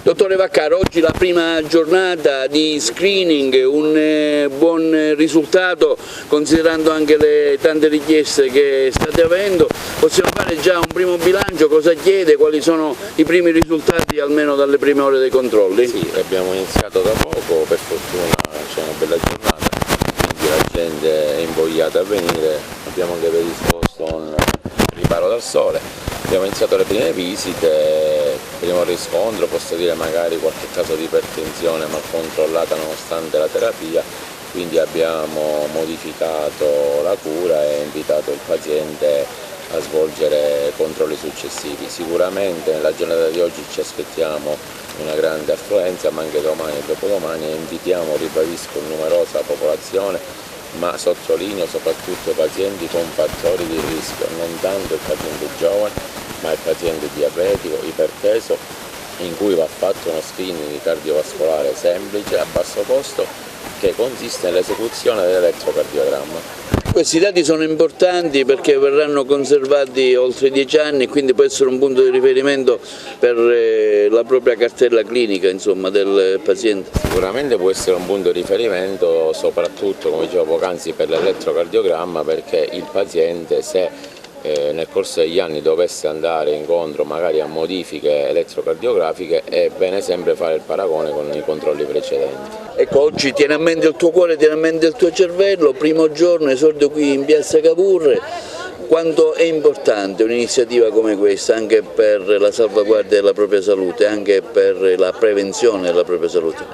Dottore Vaccaro, oggi la prima giornata di screening, un buon risultato considerando anche le tante richieste che state avendo. Possiamo fare già un primo bilancio, cosa chiede, quali sono i primi risultati almeno dalle prime ore dei controlli? Sì, abbiamo iniziato da poco, per fortuna c'è una bella giornata, quindi la gente è invogliata a venire, abbiamo anche predisposto un riparo dal sole, abbiamo iniziato le prime visite, primo riscontro, posso dire magari qualche caso di ipertensione ma controllata nonostante la terapia, quindi abbiamo modificato la cura e invitato il paziente a svolgere controlli successivi. Sicuramente nella giornata di oggi ci aspettiamo una grande affluenza, ma anche domani e dopodomani, e invitiamo, ribadisco, numerosa popolazione, ma sottolineo soprattutto pazienti con fattori di rischio, non tanto il paziente giovane, ma il paziente diabetico, iperteso, in cui va fatto uno screening cardiovascolare semplice, a basso costo, che consiste nell'esecuzione dell'elettrocardiogramma. Questi dati sono importanti perché verranno conservati oltre 10 anni, quindi può essere un punto di riferimento per la propria cartella clinica, insomma, del paziente. Sicuramente può essere un punto di riferimento, soprattutto, come dicevo poc'anzi, per l'elettrocardiogramma, perché il paziente, se nel corso degli anni dovesse andare incontro magari a modifiche elettrocardiografiche, è bene sempre fare il paragone con i controlli precedenti. Ecco, oggi tieni a mente il tuo cuore, tieni a mente il tuo cervello, primo giorno, esordio qui in piazza Cavour. Quanto è importante un'iniziativa come questa anche per la salvaguardia della propria salute, anche per la prevenzione della propria salute?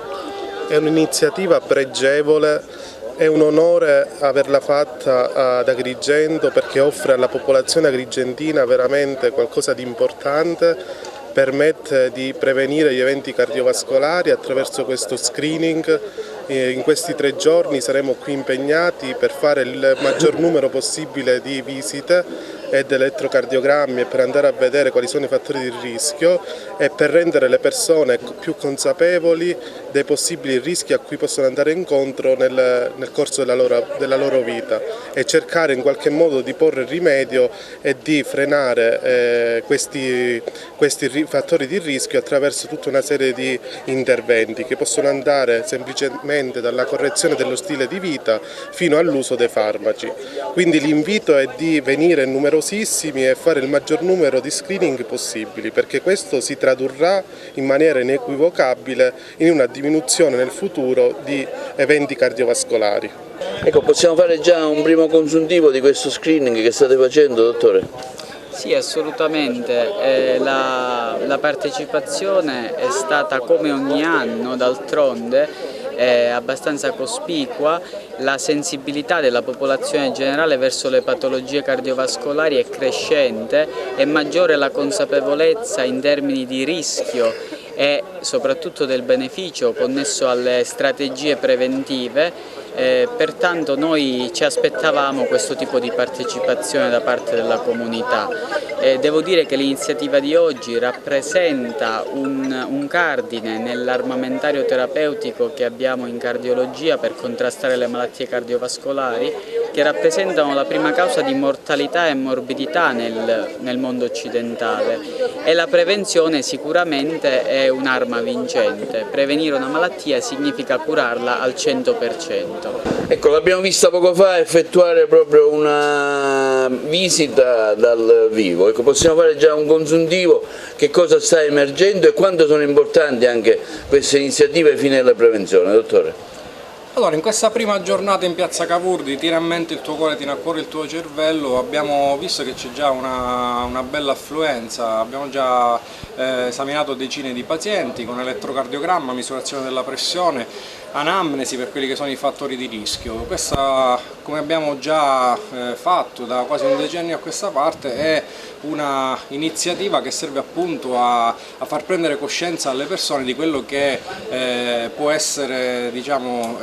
È un'iniziativa pregevole. È un onore averla fatta ad Agrigento perché offre alla popolazione agrigentina veramente qualcosa di importante, permette di prevenire gli eventi cardiovascolari attraverso questo screening. In questi 3 giorni saremo qui impegnati per fare il maggior numero possibile di visite ed elettrocardiogrammi e per andare a vedere quali sono i fattori di rischio e per rendere le persone più consapevoli dei possibili rischi a cui possono andare incontro nel corso della loro vita e cercare in qualche modo di porre rimedio e di frenare questi fattori di rischio attraverso tutta una serie di interventi che possono andare semplicemente dalla correzione dello stile di vita fino all'uso dei farmaci. Quindi l'invito è di venire numerosissimi e fare il maggior numero di screening possibili, perché questo si tradurrà in maniera inequivocabile in una diminuzione nel futuro di eventi cardiovascolari. Ecco, possiamo fare già un primo consuntivo di questo screening che state facendo, dottore? Sì, assolutamente, la partecipazione è stata come ogni anno d'altronde abbastanza cospicua, la sensibilità della popolazione generale verso le patologie cardiovascolari è crescente, è maggiore la consapevolezza in termini di rischio e soprattutto del beneficio connesso alle strategie preventive. Pertanto noi ci aspettavamo questo tipo di partecipazione da parte della comunità. Devo dire che l'iniziativa di oggi rappresenta un cardine nell'armamentario terapeutico che abbiamo in cardiologia per contrastare le malattie cardiovascolari, che rappresentano la prima causa di mortalità e morbidità nel mondo occidentale, e la prevenzione sicuramente è un'arma vincente. Prevenire una malattia significa curarla al 100%. Ecco, l'abbiamo vista poco fa effettuare proprio una visita dal vivo. Ecco, possiamo fare già un consuntivo, che cosa sta emergendo e quanto sono importanti anche queste iniziative fine alla prevenzione, dottore? Allora, in questa prima giornata in piazza Cavour di Tieni a mente il tuo cuore, tieni a cuore il tuo cervello, abbiamo visto che c'è già una bella affluenza, abbiamo già esaminato decine di pazienti con elettrocardiogramma, misurazione della pressione, anamnesi per quelli che sono i fattori di rischio. Questa, come abbiamo già fatto da quasi un decennio a questa parte, è una iniziativa che serve appunto a far prendere coscienza alle persone di quello che può essere, diciamo,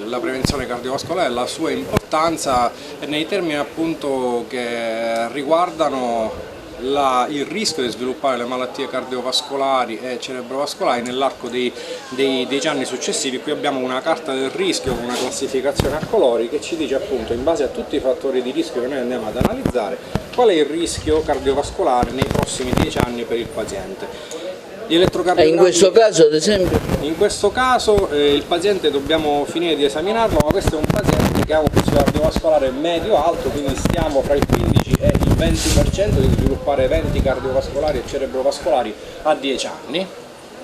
la prevenzione cardiovascolare, la sua importanza nei termini appunto che riguardano il rischio di sviluppare le malattie cardiovascolari e cerebrovascolari nell'arco dei 10 anni successivi. Qui abbiamo una carta del rischio con una classificazione a colori che ci dice appunto, in base a tutti i fattori di rischio che noi andiamo ad analizzare, qual è il rischio cardiovascolare nei prossimi 10 anni per il paziente. Gli elettrocardiogrammi, E in questo caso, ad esempio? in questo caso il paziente dobbiamo finire di esaminarlo, ma questo è un paziente che ha un rischio cardiovascolare medio-alto, quindi stiamo fra il 15 e il 20% di sviluppare eventi cardiovascolari e cerebrovascolari a 10 anni.